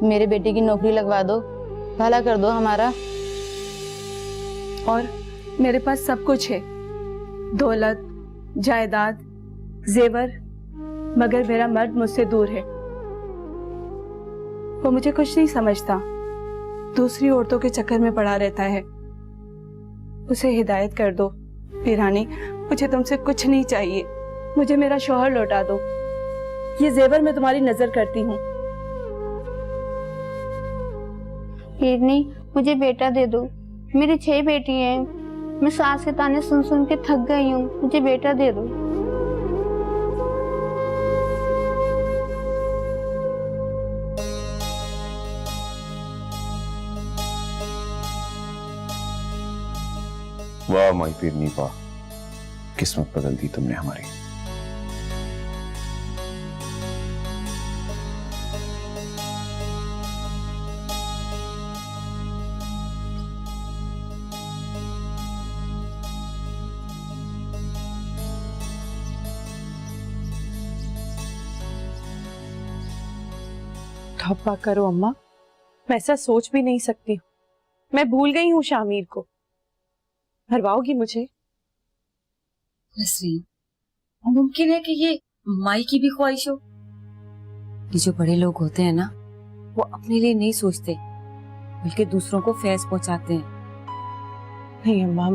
मेरे बेटे की नौकरी लगवा दो, भला कर दो हमारा। और मेरे पास सब कुछ है, दौलत, जायदाद, जेवर, मगर मेरा मर्द मुझसे दूर है। वो मुझे कुछ नहीं समझता, दूसरी औरतों के चक्कर में पड़ा रहता है। उसे हिदायत कर दो पीरानी, मुझे तुमसे कुछ नहीं चाहिए, मुझे मेरा शौहर लौटा दो। ये जेवर मैं तुम्हारी नजर करती हूँ। पीरनी, मुझे बेटा दे दो, मेरी 6 बेटी हैं, मैं सास के ताने सुन सुन के थक गई हूँ, मुझे बेटा दे दो। वाह माई पीरनी वाह, किस्मत बदल दी तुमने हमारी। तौबा करो अम्मा, मैं ऐसा सोच भी नहीं सकती हूँ। मैं भूल गई हूँ शामिर को। मरवाओगी मुझे? नसरीन, मुमकिन है कि ये माई की भी ख्वाहिश हो। ये जो बड़े लोग होते हैं ना, वो अपने लिए नहीं सोचते बल्कि दूसरों को फैज़ पहुंचाते हैं। नहीं अम्मा,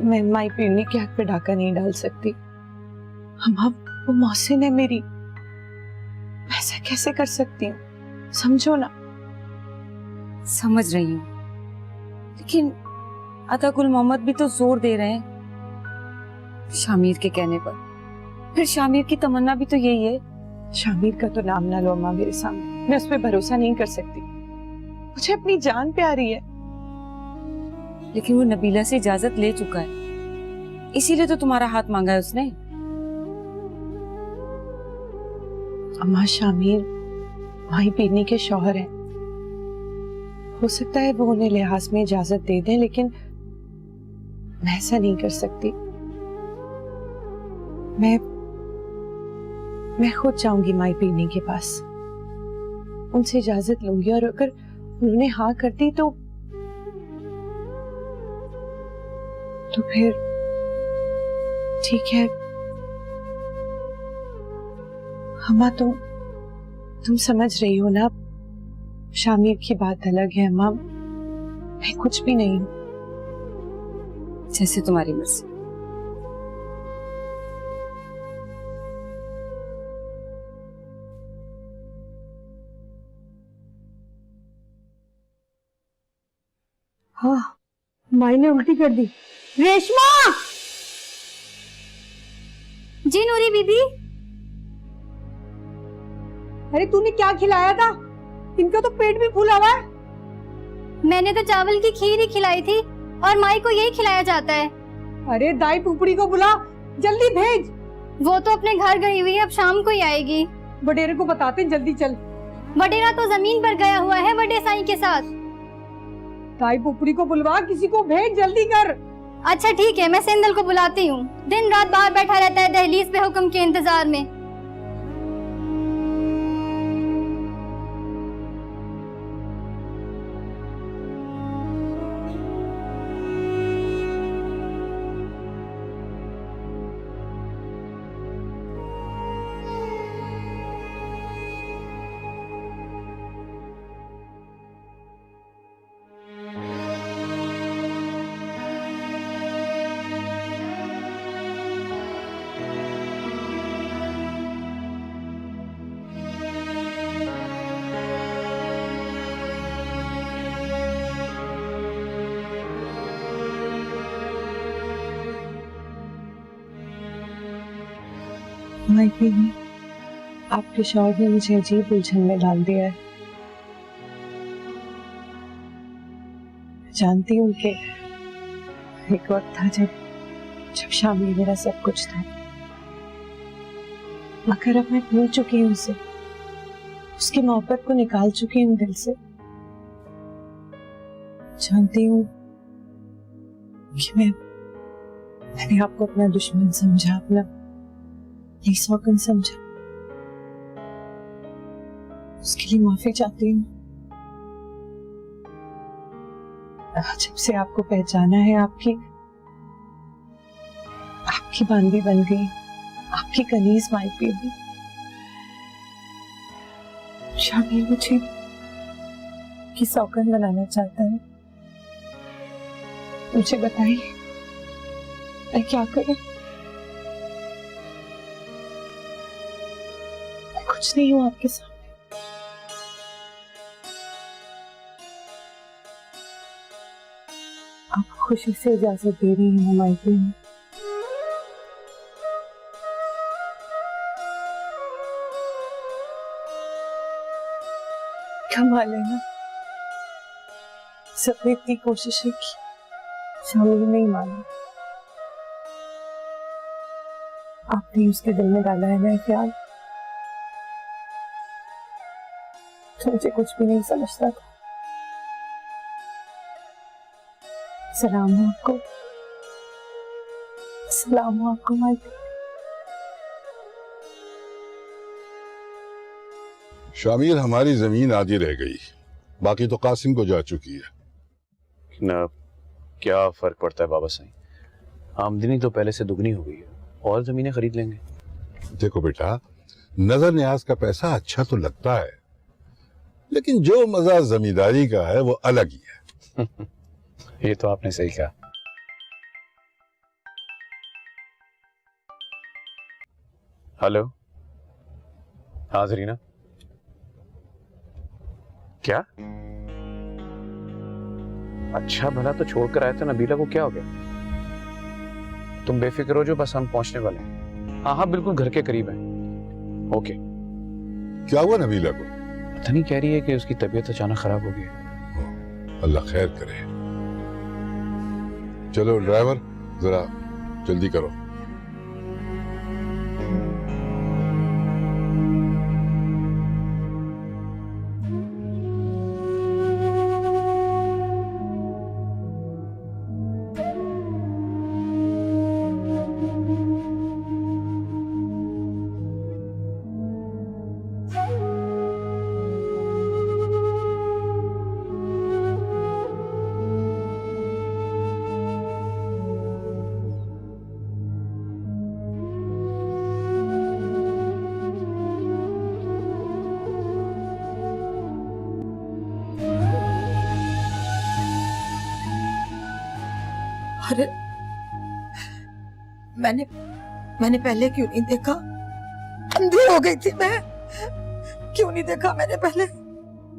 मैं माई पीरनी के हक पे डाका नहीं डाल सकती। अम्मा, वो मोहसिन है मेरी, ऐसा कैसे कर सकती हूँ? समझो ना। समझ रही हूँ, लेकिन अता गुल मोहम्मद भी तो जोर दे रहे हैं शामिर के कहने पर। फिर शामिर की तमन्ना भी तो यही है। शामिर का तो नाम ना लो अम्मा मेरे सामने, मैं उस पर भरोसा नहीं कर सकती। मुझे अपनी जान प्यारी है। लेकिन वो नबीला से इजाजत ले चुका है, इसीलिए तो तुम्हारा हाथ मांगा है उसने। अम्मा, शामिर माई पीरनी के शौहर है, हो सकता है वो उन्हें लिहाज में इजाजत दे दें, लेकिन मैं ऐसा नहीं कर सकती। मैं खुद जाऊंगी माई पीरनी के पास, उनसे इजाजत लूंगी, और अगर उन्होंने हाँ कर दी तो फिर ठीक है। अम्मा, तुम समझ रही हो ना, शामिर की बात अलग है अम्मा, मैं कुछ भी नहीं हूं। जैसे तुम्हारी मर्जी। हाँ, माई ने उल्टी कर दी। रेशमा! जी नूरी बीबी। अरे तूने क्या खिलाया था? इनका तो पेट भी फूला हुआ है। मैंने तो चावल की खीर ही खिलाई थी, और माई को यही खिलाया जाता है। अरे दाई पुपड़ी को बुला, जल्दी भेज। वो तो अपने घर गई हुई है, अब शाम को ही आएगी। बडेरे को बताते जल्दी चल। बडेरा तो जमीन पर गया हुआ है बड़े साईं के साथ। दाई पुपड़ी को बुलवा, किसी को भेज, जल्दी कर। अच्छा ठीक है, मैं सेंदल को बुलाती हूँ। दिन रात बाहर बैठा रहता है दहलीज पे हुक्म के इंतजार में। माई पीरनी, आपके शौहर ने मुझे अजीब उलझन में डाल दिया है। जानती हूँ कि एक वक्त था जब शामिर मेरा सब कुछ था, मगर अब मैं भूल चुकी हूँ उसे, उसकी मोहब्बत को निकाल चुकी हूँ दिल से। जानती हूँ कि मैंने आपको अपना दुश्मन समझा, अपना सौगन समझा, उसके लिए माफी चाहती हूँ। जब से आपको पहचाना है, आपकी बांदी बन गई, आपकी कनीज माई बेबी। शामिर मुझे की सौगंध बनाना चाहता है। मुझे बताइए मैं क्या करूं? मैं कुछ नहीं हूं आपके सामने। आप खुशी से इजाजत दे रही हैं मायके में। कमाल है ना, सबने इतनी कोशिशें की, शामिर नहीं माना। आपने उसके दिल में डाला है ना ख्याल, तो मुझे कुछ भी नहीं समझता था। सलाम हो आपको, सलाम हो आपको मायके। शामिर, हमारी जमीन आधी रह गई, बाकी तो कासिम को जा चुकी है। ना क्या फर्क पड़ता है बाबा साईं, आमदनी तो पहले से दुगनी हो गई है, और जमीनें खरीद लेंगे। देखो बेटा, नजर न्याज का पैसा अच्छा तो लगता है, लेकिन जो मजा जमींदारी का है वो अलग ही है। ये तो आपने सही कहा। हेलो, हाँ जरीना, क्या? अच्छा भला तो छोड़कर आए थे, नबीला को क्या हो गया? तुम बेफिक्र हो जो, बस हम पहुंचने वाले हैं। हाँ हाँ बिल्कुल, घर के करीब है। ओके। क्या हुआ नबीला को? पता नहीं, कह रही है कि उसकी तबीयत अचानक खराब हो गई। अल्लाह खैर करे। चलो ड्राइवर, जरा जल्दी करो। अरे मैंने पहले क्यों नहीं देखा? अंधी हो गई थी मैं, क्यों नहीं देखा मैंने पहले?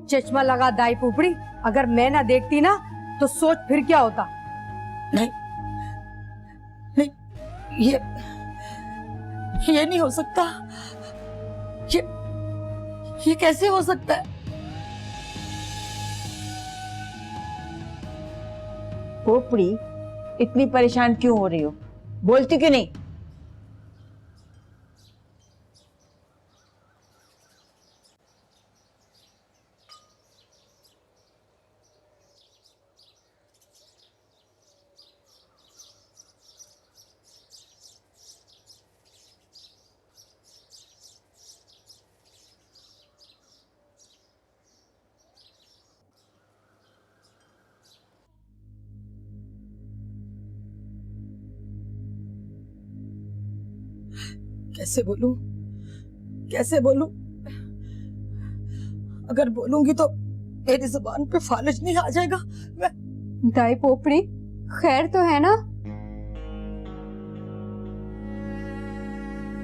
चश्मा लगा दाई पुपड़ी, अगर मैं ना देखती ना तो सोच फिर क्या होता। नहीं नहीं, ये नहीं हो सकता। ये कैसे हो सकता है? पोपड़ी, इतनी परेशान क्यों हो रही हो? बोलती क्यों नहीं? कैसे बोलूं? अगर बोलूंगी तो मेरी जुबान पे फालिज नहीं आ जाएगा। दाई पोपड़ी, खैर तो है ना?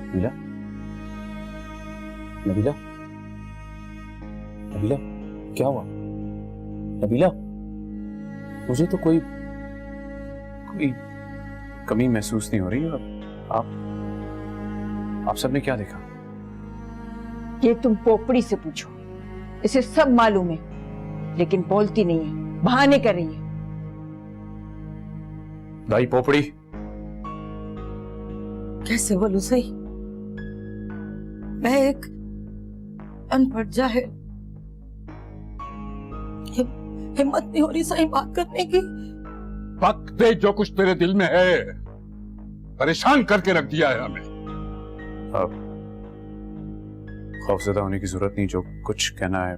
नबीला, नबीला, नबीला, क्या हुआ? नबीला, मुझे तो कोई कमी महसूस नहीं हो रही। आप सबने क्या देखा? ये तुम पोपड़ी से पूछो, इसे सब मालूम है, लेकिन बोलती नहीं है, बहाने कर रही है। दाई पोपड़ी, कैसे बोलूं सही? मैं एक अनपढ़ जाहिल, हिम्मत नहीं हो रही सही बात करने की। वक्त दे, जो कुछ तेरे दिल में है, परेशान करके रख दिया है हमें। खौफजदा होने की जरूरत नहीं, जो कुछ कहना है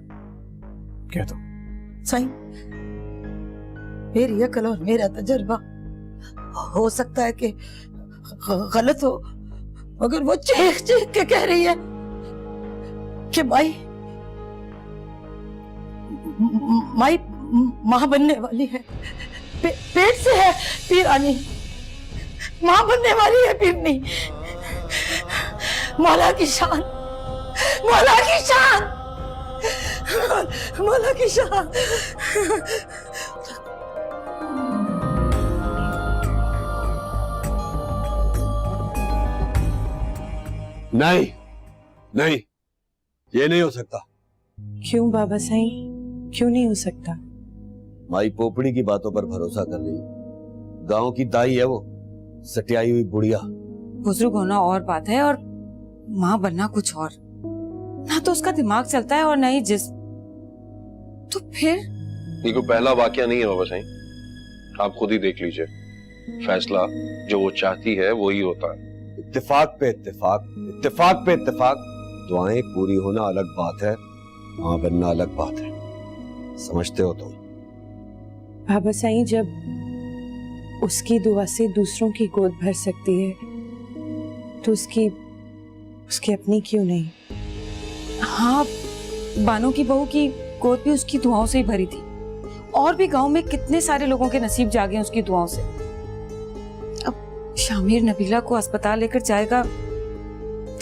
कह दो। साईं, मेरी अकल और मेरा तजर्बा हो सकता है कि गलत हो, मगर वो चीख चीख के कह रही है कि माई माँ बनने वाली है, पेट से है पीरानी, माँ बनने वाली है पीरनी। मौला की शान, मौला की शान, मौला की शान। नहीं नहीं, ये नहीं हो सकता। क्यों बाबा साईं, क्यों नहीं हो सकता? माई पोपड़ी की बातों पर भरोसा कर रही, गांव की दाई है वो, सटियाई हुई बुढ़िया। बुजुर्ग होना और बात है और माँ बनना कुछ और। ना तो उसका दिमाग चलता है और ना ही जिस्म। तो फिर ये कोई पहला वाकया नहीं है बाबा साईं, आप खुद ही देख लीजिए। फैसला जो वो चाहती है वो ही होता है। इत्तेफाक पे इत्तेफाक, इत्तेफाक पे इत्तेफाक। दुआएं पूरी होना अलग बात है, माँ बनना अलग बात है, समझते हो तुम? बाबा साईं, जब उसकी दुआ से दूसरों की गोद भर सकती है तो उसकी अपनी क्यों नहीं? हाँ, बानो की बहू की गोद भी उसकी दुआओं से ही भरी थी। और भी गांव में कितने सारे लोगों के नसीब जागे हैं उसकी दुआओं से। अब शामिर नबीला को अस्पताल लेकर जाएगा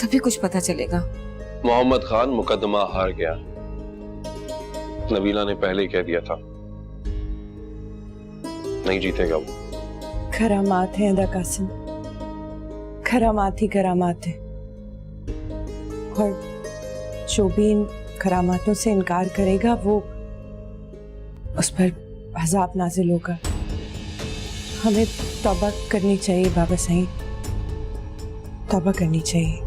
तभी कुछ पता चलेगा। मोहम्मद खान मुकदमा हार गया, नबीला ने पहले ही कह दिया था, नहीं जीतेगा वो। करामात है अदा कासिम, करामात ही करामात है, और जो भी इन करामातों से इनकार करेगा वो उस पर अज़ाब नाजिल होगा। हमें तौबा करनी चाहिए बाबा साईं, तौबा करनी चाहिए।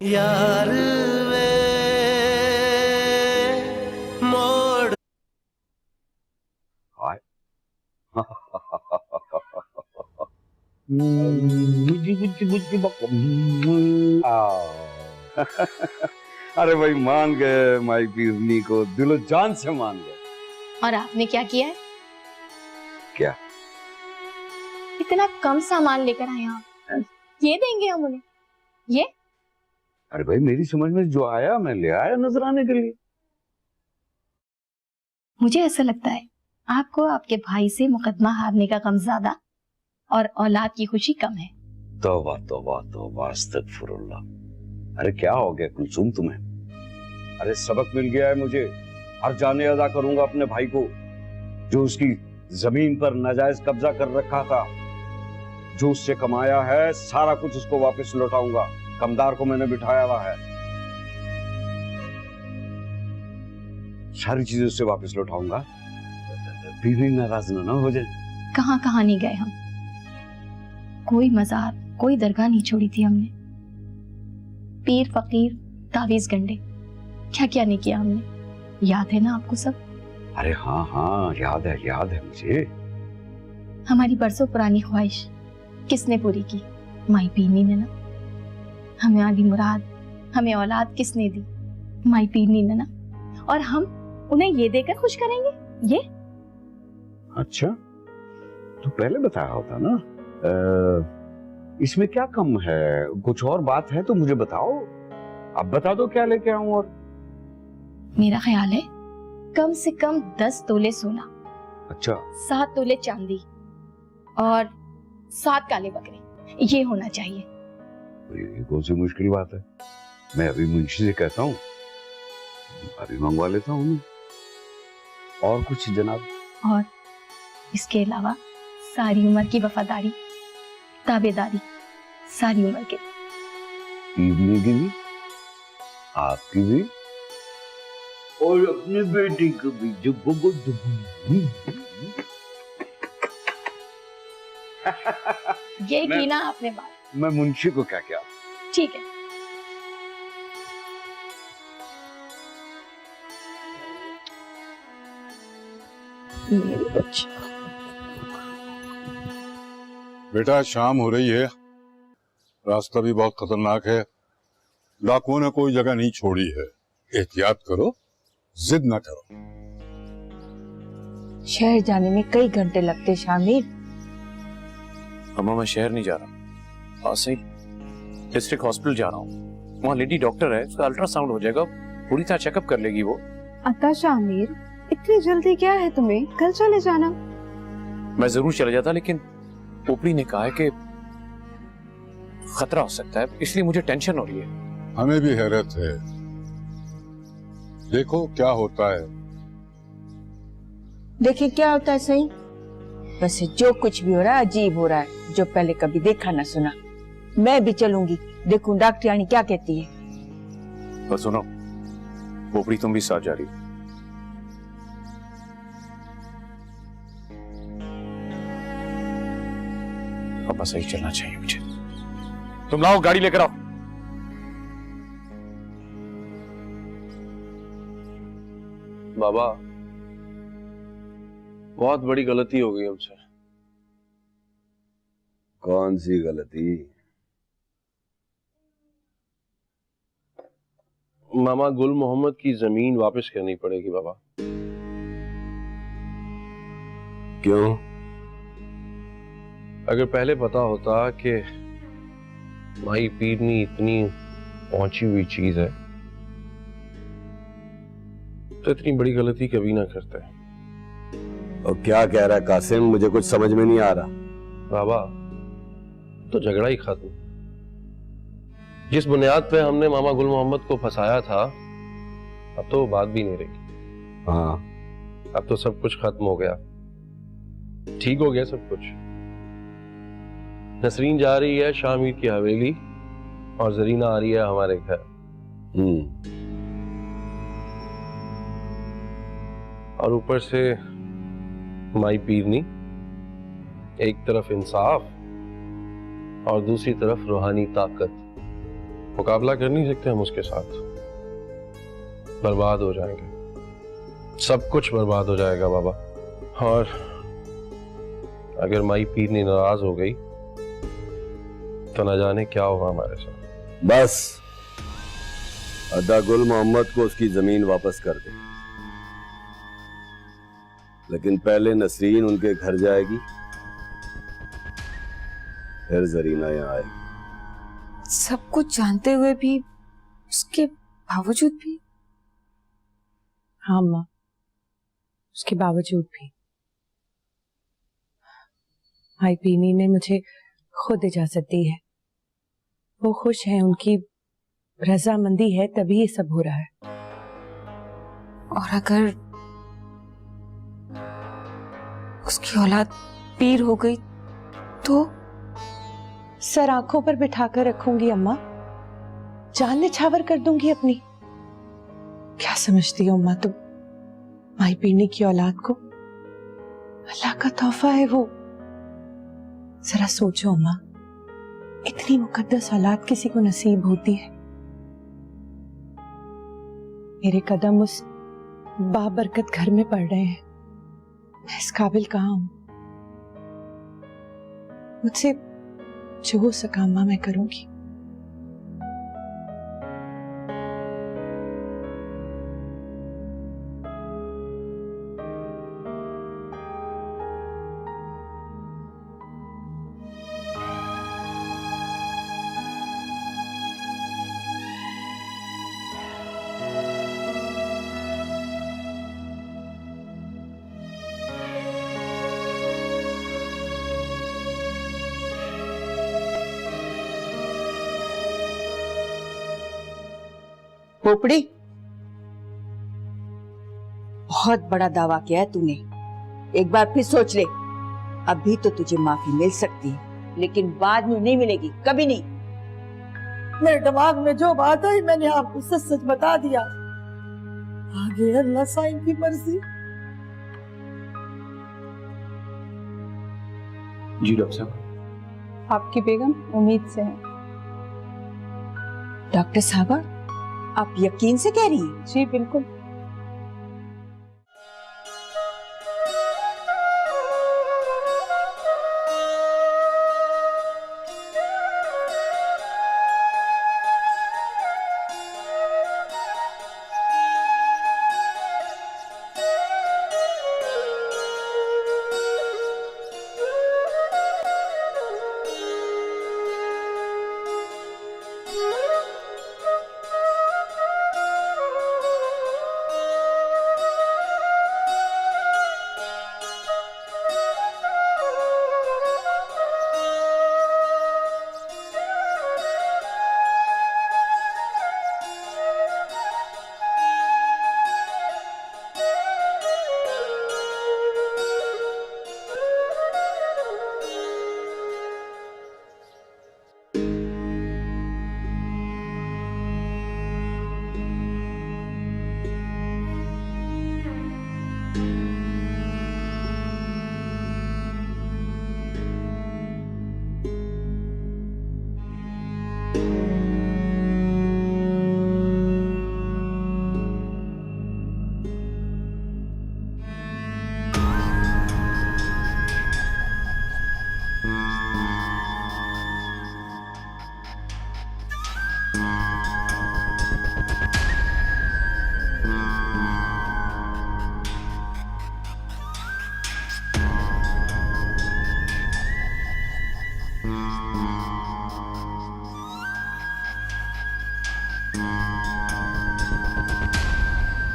यार वे मोड़ अरे भाई मान गए माई पीरनी को, दिलो जान से मान गए। और आपने क्या किया है? क्या? इतना कम सामान लेकर आए आप, ये देंगे हम उन्हें? ये? अरे भाई मेरी समझ में जो आया मैं ले आया नजराने के लिए। मुझे ऐसा लगता है आपको आपके भाई से मुकदमा हारने का गम ज्यादा और औलाद की खुशी कम है। तौबा तौबा तौबा, अस्तगफुरुल्लाह। अरे क्या हो गया कुलसुम तुम्हें? अरे सबक मिल गया है मुझे। हर जाने अदा करूंगा अपने भाई को, जो उसकी जमीन पर नाजायज कब्जा कर रखा था। जो उससे कमाया है सारा कुछ उसको वापस लौटाऊंगा। कमदार को मैंने बिठाया हुआ है, सारी चीजें उससे वापस लौटाऊंगा। बीवी नाराज ना हो जाए। कहाँ कहाँ नहीं गए हम, कोई मजार कोई दरगाह नहीं छोड़ी थी हमने। पीर फकीर तावीज गंडे, क्या क्या नहीं किया हमने, याद है ना आपको सब? अरे हाँ हाँ याद है मुझे। हमारी बरसों पुरानी ख्वाहिश किसने पूरी की? माई पीरनी ने ना। हमें आली मुराद, हमें औलाद किसने दी? माई पीरनी ने ना। और हम उन्हें ये देकर खुश करेंगे? ये अच्छा, तो पहले बताया होता ना। इसमें क्या कम है? कुछ और बात है तो मुझे बताओ। अब बता दो क्या लेके आऊं। और मेरा ख्याल है कम से कम 10 तोले सोना, अच्छा 7 तोले चांदी और 7 काले बकरे, ये होना चाहिए। ये कौन सी मुश्किल बात है? मैं अभी मुंशी से कहता हूँ, अभी मंगवा लेता हूँ मैं। और कुछ जनाब? और इसके अलावा सारी उम्र की वफादारी ताबेदारी, सारी उम्र के। पीरनी की भी, आपकी भी, और अपनी बेटी को भी। ये की ना आपने बात। मैं मुंशी को क्या क्या? ठीक है। मेरी बच्ची। बेटा शाम हो रही है, रास्ता भी बहुत खतरनाक है, डाकुओं ने कोई जगह नहीं छोड़ी है, एहतियात करो, जिद ना करो। शहर जाने में कई घंटे लगते शामिर। अम्मा मैं शहर नहीं जा रहा, पास ही डिस्ट्रिक्ट हॉस्पिटल जा रहा हूँ। वहाँ लेडी डॉक्टर है, उसका अल्ट्रासाउंड हो जाएगा, पूरी तरह चेकअप कर लेगी वो। अता शामिर, इतनी जल्दी क्या है तुम्हें? कल चले जाना। मैं जरूर चला जाता, लेकिन पोपड़ी ने कहा है कि खतरा हो सकता है, इसलिए मुझे टेंशन हो रही है। हमें भी हैरत है, देखो क्या होता है। देखिए क्या होता है सही। वैसे जो कुछ भी हो रहा है अजीब हो रहा है, जो पहले कभी देखा ना सुना। मैं भी चलूंगी, देखूं डॉक्टरानी क्या कहती है। और सुनो पोपड़ी, तुम भी साथ जा रही हो। अब सही चलना चाहिए मुझे। तुम लाओ गाड़ी लेकर आओ। बाबा बहुत बड़ी गलती हो गई हमसे। कौन सी गलती? मामा गुल मोहम्मद की जमीन वापस करनी पड़ेगी बाबा। क्यों? अगर पहले पता होता कि माई पीरनी इतनी पहुंची हुई चीज है तो इतनी बड़ी गलती कभी ना करते। और क्या कह रहा है कासिम? मुझे कुछ समझ में नहीं आ रहा। बाबा तो झगड़ा ही खत्म। जिस बुनियाद पे हमने मामा गुल मोहम्मद को फंसाया था, अब तो वो बात भी नहीं रही। हाँ, अब तो सब कुछ खत्म हो गया, ठीक हो गया सब कुछ। नसरीन जा रही है शामिर की हवेली और जरीना आ रही है हमारे घर। और ऊपर से माई पीरनी, एक तरफ इंसाफ और दूसरी तरफ रूहानी ताकत। मुकाबला कर नहीं सकते हम उसके साथ, बर्बाद हो जाएंगे, सब कुछ बर्बाद हो जाएगा बाबा। और अगर माई पीरनी नाराज हो गई तो न जाने क्या होगा हमारे साथ। बस अदा गुल मोहम्मद को उसकी जमीन वापस कर दे, लेकिन पहले नसरीन उनके घर जाएगी, फिर जरीना यहाँ आएगी। सब कुछ जानते हुए भी, उसके बावजूद भी? हाँ माँ, उसके बावजूद भी माई पीनी ने मुझे खुद इजाजत दी है। वो खुश है, उनकी रजामंदी है, तभी ये सब हो रहा है। और अगर उसकी औलाद पीर हो गई तो? सर आंखों पर बिठाकर रखूंगी अम्मा, जान निछावर कर दूंगी अपनी। क्या समझती हो अम्मा तुम माई पीनी की औलाद को? अल्लाह का तोहफा है वो। जरा सोचो अम्मा, इतनी मुकद्दस औलाद किसी को नसीब होती है? मेरे कदम उस बाबरकत घर में पड़ रहे हैं, मैं इस काबिल कहाँ हूं? मुझसे जो हो सका अम्मा मैं करूंगी। पोपड़ी, बहुत बड़ा दावा किया है तूने। एक बार फिर सोच ले। अभी तो तुझे माफी मिल सकती है, लेकिन बाद में नहीं मिलेगी, कभी नहीं। मेरे दिमाग में जो बात आई मैंने आपको सच सच बता दिया। आगे अल्लाह साईं की मर्जी। जी डॉक्टर साहब। आपकी बेगम उम्मीद से है। डॉक्टर साहबा, आप यकीन से कह रही हैं? जी बिल्कुल।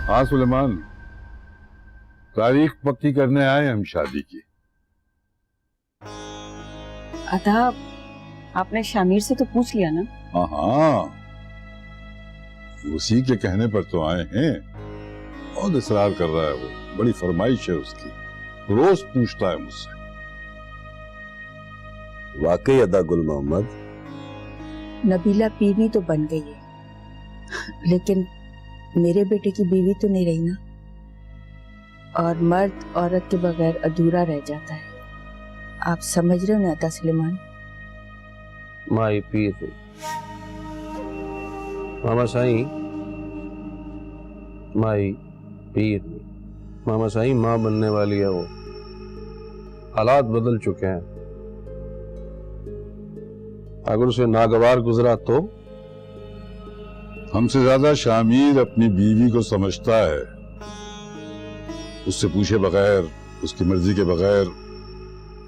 हाँ सुलेमान, तारीख पक्की करने आए हम शादी की। अदा, आपने शामिर से तो पूछ लिया ना? हाँ हाँ, उसी के कहने पर तो आए हैं। बहुत इसरार कर रहा है वो, बड़ी फरमाइश है उसकी, रोज पूछता है मुझसे। वाकई अदा गुल मोहम्मद, नबीला पीरनी तो बन गई है, लेकिन मेरे बेटे की बीवी तो नहीं रही ना। और मर्द औरत के बगैर अधूरा रह जाता है। आप समझ रहे हो ना अदा सुलेमान? माई पीर मामा साईं, माई पीर मामा साईं, माँ बनने वाली है वो। हालात बदल चुके हैं। अगर उसे नागवार गुजरा तो? हमसे ज्यादा शामिर अपनी बीवी को समझता है। उससे पूछे बगैर, उसकी मर्जी के बगैर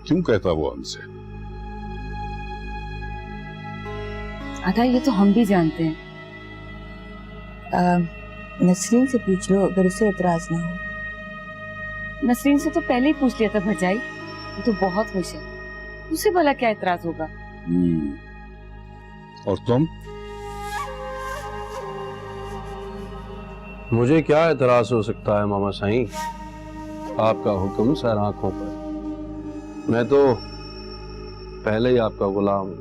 क्यों कहता वो हमसे? अदा, ये तो हम भी जानते हैं। नसरीन से पूछ लो, अगर उसे एतराज ना हो। नसरीन से तो पहले ही पूछ लिया था भरजाई, वो तो बहुत खुश है। उसे भला क्या एतराज होगा? और तुम? मुझे क्या एतराज हो सकता है मामा साईं? आपका हुक्म सर आंखों पर। मैं तो पहले ही आपका गुलाम हूं।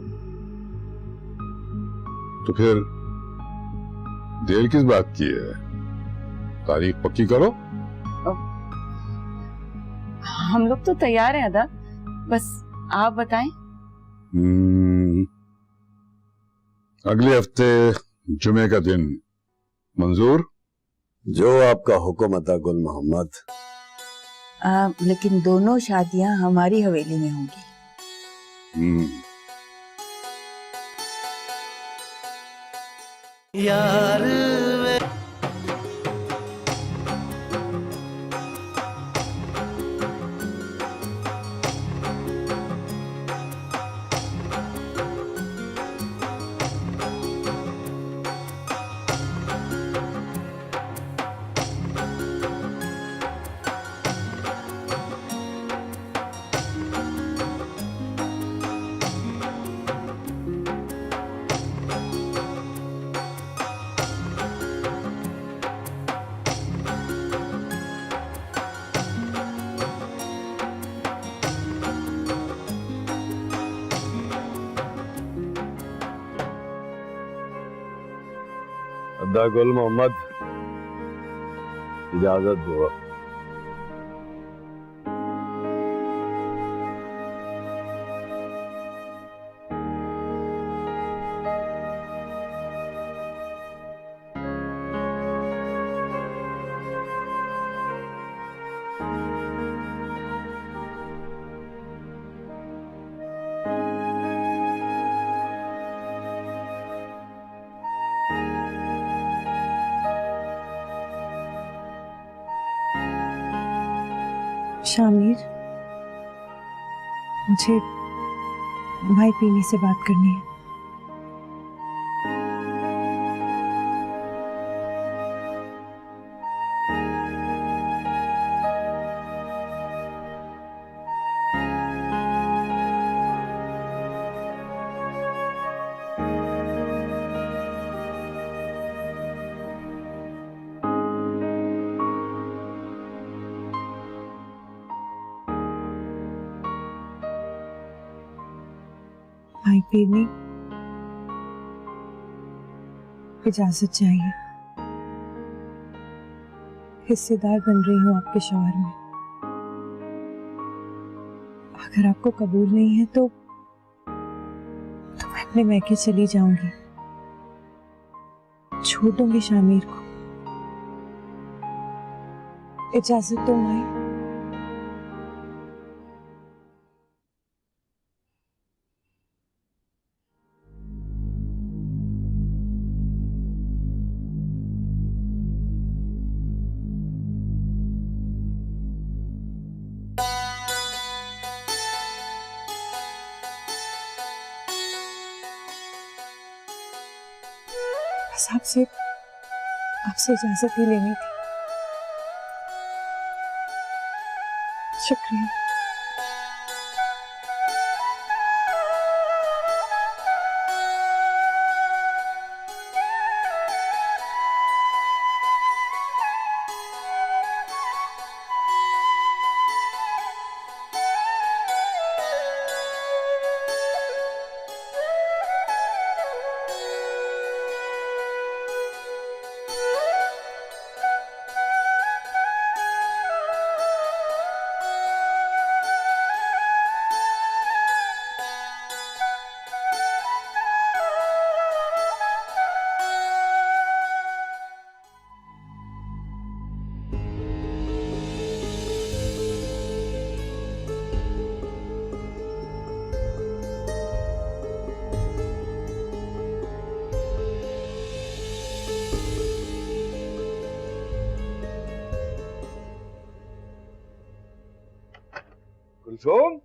तो फिर देर किस बात की है? तारीख पक्की करो। हम लोग तो तैयार हैं अदा, बस आप बताएं। अगले हफ्ते जुमे का दिन मंजूर? जो आपका हुक्म अता गुल मोहम्मद। लेकिन दोनों शादियां हमारी हवेली में होंगी। यार वे अदा गुल मोहम्मद, इजाजत दो। शामिर, मुझे भाई पीनी से बात करनी है। भाई पीनी, इजाजत चाहिए। हिस्सेदार बन रही हूँ आपके शौहर में। अगर आपको कबूल नहीं है तो मैं अपने मैके चली जाऊंगी, छोड़ दूंगी शामिर को। इजाजत दो माई। बस आपसे इजाजत ही लेनी थी। शुक्रिया। कुलसुम,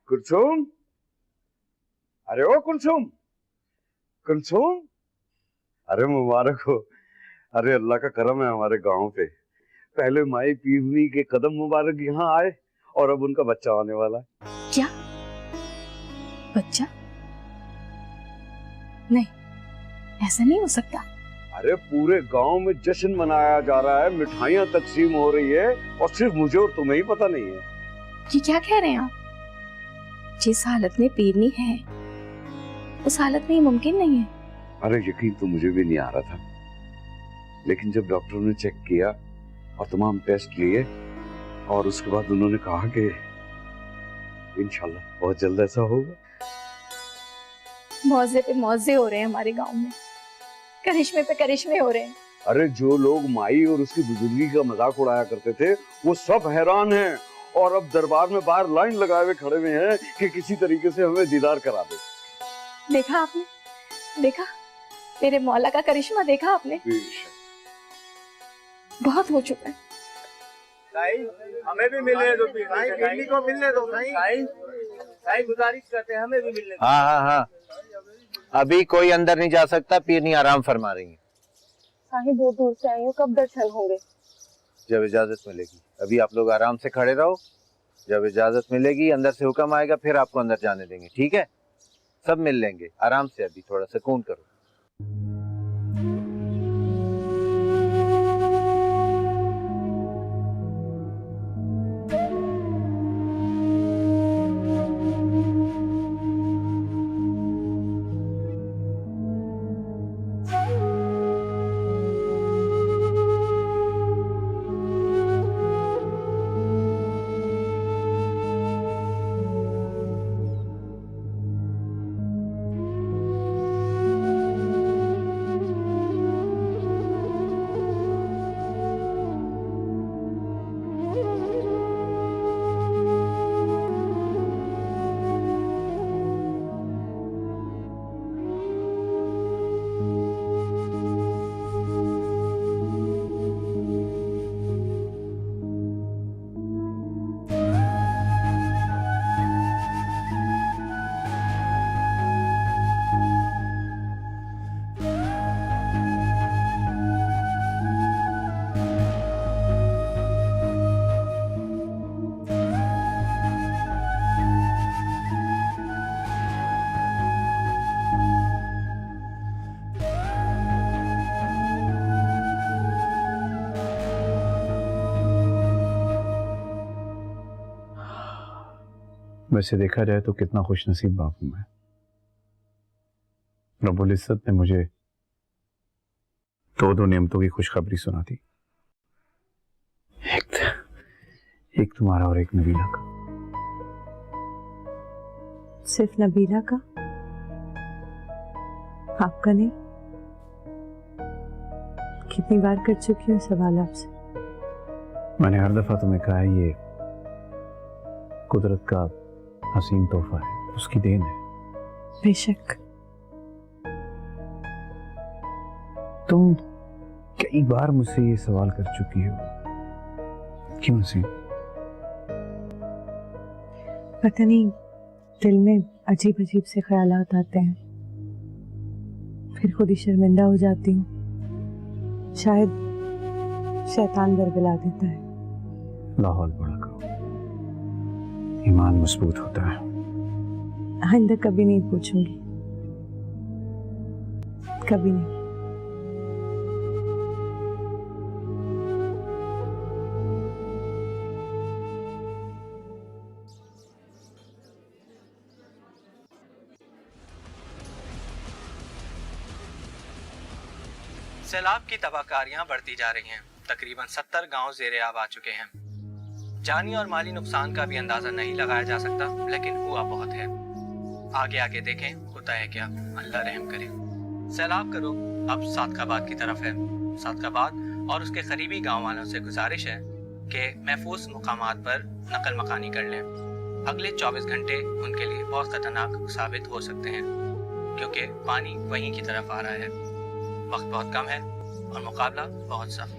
कुलसुम, अरे ओ कुलसुम, कुलसुम, अरे मुबारक हो। अरे अल्लाह का करम है हमारे गांव पे। पहले माई पीरनी के कदम मुबारक यहाँ आए और अब उनका बच्चा आने वाला है। क्या बच्चा? नहीं, ऐसा नहीं हो सकता। अरे पूरे गांव में जश्न मनाया जा रहा है, मिठाइयाँ तकसीम हो रही है और सिर्फ मुझे और तुम्हें ही पता नहीं है। ये क्या कह रहे हैं आप? जिस हालत में पीरनी है उस हालत में ये मुमकिन नहीं है। अरे यकीन तो मुझे भी नहीं आ रहा था, लेकिन जब डॉक्टरों ने चेक किया और तमाम टेस्ट लिए और उसके बाद उन्होंने कहा कि इंशाल्लाह बहुत जल्द ऐसा होगा। मौजे पे मौजे हो रहे हैं हमारे गांव में, करिश्मे पे करिश्मे हो रहे हैं। अरे जो लोग माई और उसकी बुजुर्गी का मजाक उड़ाया करते थे वो सब हैरान हैं और अब दरबार में बाहर लाइन लगाए हुए खड़े हुए हैं कि किसी तरीके से हमें दीदार करा दे। देखा आपने? देखा मेरे मौला का करिश्मा? देखा आपने? बहुत हो चुका है। हमें भी मिलने दो, पीरनी को मिलने दो। साईं गुजारिश करते हैं हमें भी मिलने दो। हाँ हाँ हाँ, अभी कोई अंदर नहीं जा सकता, पीरनी आराम फरमा रही है। साहिब बहुत दूर से आई हूँ, कब दर्शन होंगे? जब इजाजत मिलेगी। अभी आप लोग आराम से खड़े रहो, जब इजाजत मिलेगी अंदर से हुक्म आएगा फिर आपको अंदर जाने देंगे, ठीक है? सब मिल लेंगे आराम से, अभी थोड़ा सुकून करो। वैसे देखा जाए तो कितना खुशनसीब बाप हूं मैं। रब्बुल इज्जत ने मुझे दो नेमतों की खुशखबरी सुना दी, एक तुम्हारा और एक नबीला का। सिर्फ नबीला का? आपका नहीं? कितनी बार कर चुकी हूँ सवाल आपसे। मैंने हर दफा तुम्हें कहा है ये कुदरत का हसीन तोहफा है, उसकी देन है। बेशक। तुम कई बार मुझसे ये सवाल कर चुकी हो, क्यों हसीन? पता नहीं, दिल में अजीब अजीब से ख्यालात आते हैं, फिर खुद ही शर्मिंदा हो जाती हूँ। शायद शैतान बरगला देता है। लाहौल पढ़ा करो, ईमान मजबूत होता है। आइंदा कभी नहीं पूछूंगी, कभी नहीं। सैलाब की तबाहकारियां बढ़ती जा रही हैं। तकरीबन 70 गांव ज़ेरे आब आ चुके हैं। जानी और माली नुकसान का भी अंदाजा नहीं लगाया जा सकता, लेकिन हुआ बहुत है। आगे आगे देखें होता है क्या, अल्लाह रहम करे। सैलाब का रुख अब सादकाबाद की तरफ है। सादकाबाद और उसके करीबी गांव वालों से गुजारिश है कि महफूज मुकामात पर नकल मकानी कर लें। अगले 24 घंटे उनके लिए बहुत खतरनाक साबित हो सकते हैं, क्योंकि पानी वहीं की तरफ आ रहा है। वक्त बहुत कम है और मुकाबला बहुत सख्त।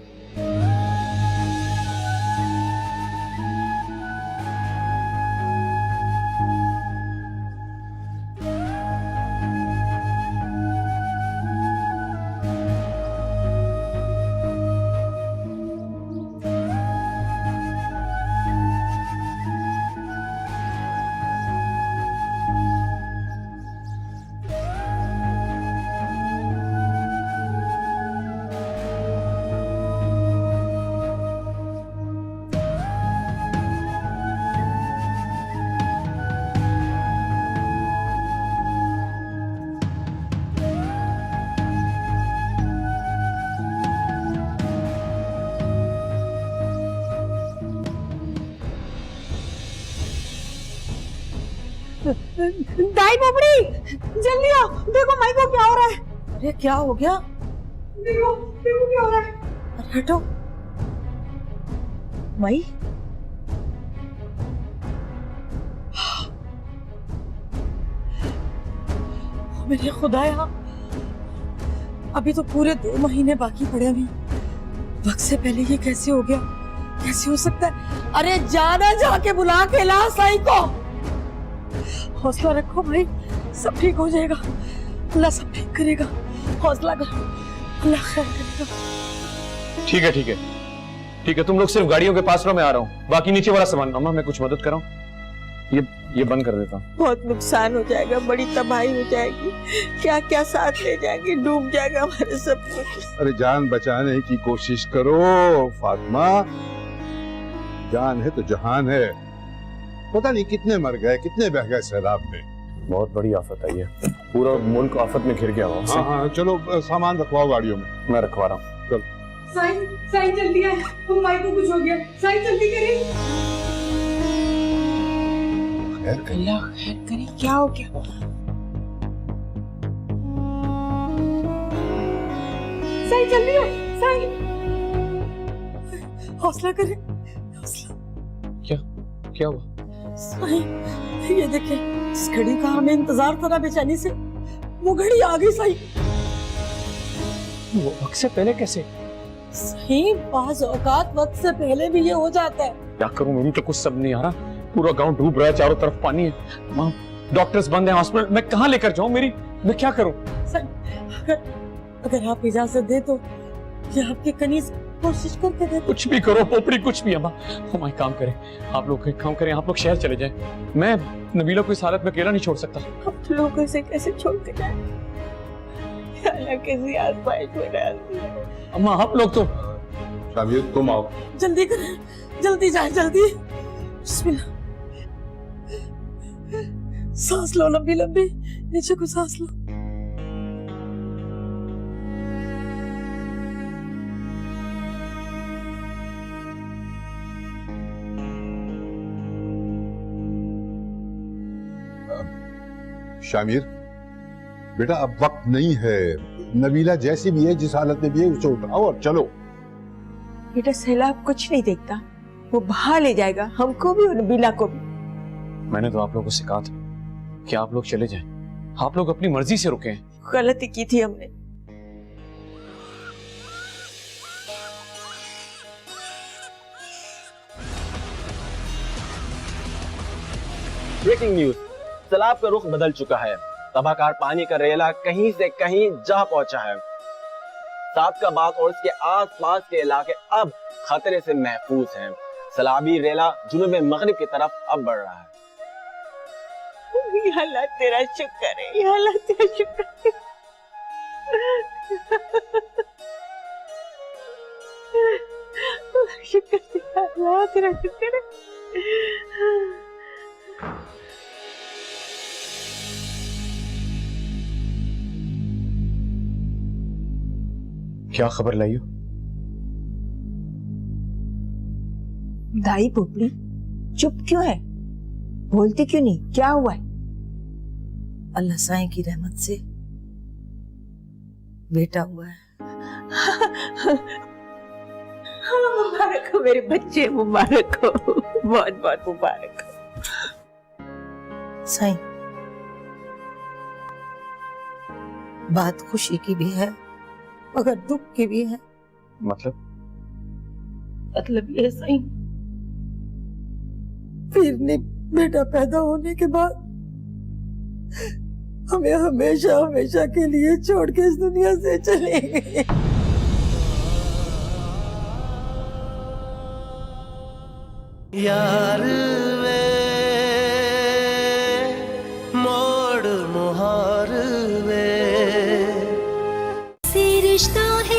दाई पोपड़ी, जल्दी आओ, देखो माई को क्या हो रहा है। अरे क्या हो गया? देखो देखो क्या हो रहा है। अरे हटो माई। मेरे खुदाया, अभी तो पूरे 2 महीने बाकी पड़े हैं। वक्त से पहले ये कैसे हो गया? कैसे हो सकता है? अरे जाना जाके बुला के ला साई को। हौसला रखो भाई, सब ठीक हो जाएगा। अल्लाह सब ठीक करेगा, हौसला करो, अल्लाह खैर करेगा। ठीक है ठीक है ठीक है, तुम लोग सिर्फ गाड़ियों के पास रहो, मैं आ रहा हूँ। बाकी नीचे वाला सामान अम्मा मैं कुछ मदद कराऊं? ये बंद कर देता हूँ। बहुत नुकसान हो जाएगा, बड़ी तबाही हो जाएगी। क्या क्या साथ ले जाएंगे, डूब जाएगा हमारे सब कुछ। अरे जान बचाने की कोशिश करो फातिमा, जान है तो जहान है। पता नहीं कितने मर गए, कितने बह गए सैलाब में। बहुत बड़ी आफत आई है, पूरा मुल्क आफत में घिर गया। हाँ हाँ चलो सामान रखवाओ गाड़ियों में। मैं रखवा रहा हूँ। चल साईं, साईं जल्दी आए, तुम माई को कुछ हो गया। साईं जल्दी करें। अल्लाह खैर करे, क्या हो गया? साईं जल्दी आओ, साईं। हौसला करें, हौसला। क्या हुआ? साईं ये देखे, इस घड़ी का हमें इंतजार था ना बेचैनी से, वो घड़ी आ गई साईं। वो वक्त से पहले कैसे? सही, बाज़ औकात वक्त से पहले भी ये हो जाता है। क्या करूं, मुझे तो कुछ सब नहीं आ रहा। पूरा गांव डूब रहा है, चारों तरफ पानी है, वहाँ डॉक्टर्स बंद हैं, हॉस्पिटल। मैं कहाँ लेकर जाऊं? मैं क्या करूं? अगर आप इजाजत दे तो ये आपके कनीज कोशिश करके दे। कुछ भी करो पोपड़ी, कुछ भी। अम्मा हमारे काम करें, आप लोग एक काम करें, आप लोग शहर चले जाएं। मैं नबीला को इस हालत में अकेला नहीं छोड़ सकता। हम लोग इसे कैसे छोड़ के जाएं? किसी आसपास में डाल दिया। अम्मा आप लोग तो। शामिर तुम आओ, जल्दी करें, जल्दी जाए, जल्दी। बिस्मिल्लाह। सांस लो लंबी लंबी, नीचे को सांस लो। शामिर बेटा अब वक्त नहीं है। नबीला जैसी भी है, जिस हालत में भी है, उसे उठाओ और चलो। बेटा सैलाब कुछ नहीं देखता, वो बहा ले जाएगा हमको भी और नबीला को भी। मैंने तो आप लोगों को सिखा था कि आप लोग चले जाएं। आप लोग अपनी मर्जी से रुके हैं। गलती की थी हमने। ब्रेकिंग न्यूज, सैलाब का रुख बदल चुका है। तबाहकार पानी का रेला कहीं से कहीं जा पहुंचा है। सादकाबाद और इसके आसपास के इलाके अब खतरे से महफूज हैं। सलाबी रेला जुनूब मगरिब की तरफ अब बढ़ रहा है। या अल्लाह तेरा शुक्र है, या अल्लाह तेरा शुक्र है। शुक्र है अल्लाह तेरा शुक्र है। क्या खबर लाई हो? दाई पुपड़ी चुप क्यों है? बोलती क्यों नहीं? क्या हुआ है? अल्लाह साईं की रहमत से बेटा हुआ है। मुबारक हो मेरे बच्चे, मुबारक हो, बहुत बहुत मुबारक हो। साईं, बात खुशी की भी है मगर दुख की भी है। मतलब ये साईं, पीरनी बेटा पैदा होने के बाद हमें हमेशा हमेशा के लिए छोड़ के इस दुनिया से चले गए। यार वे मोड़ मुहार वे रिश्ता है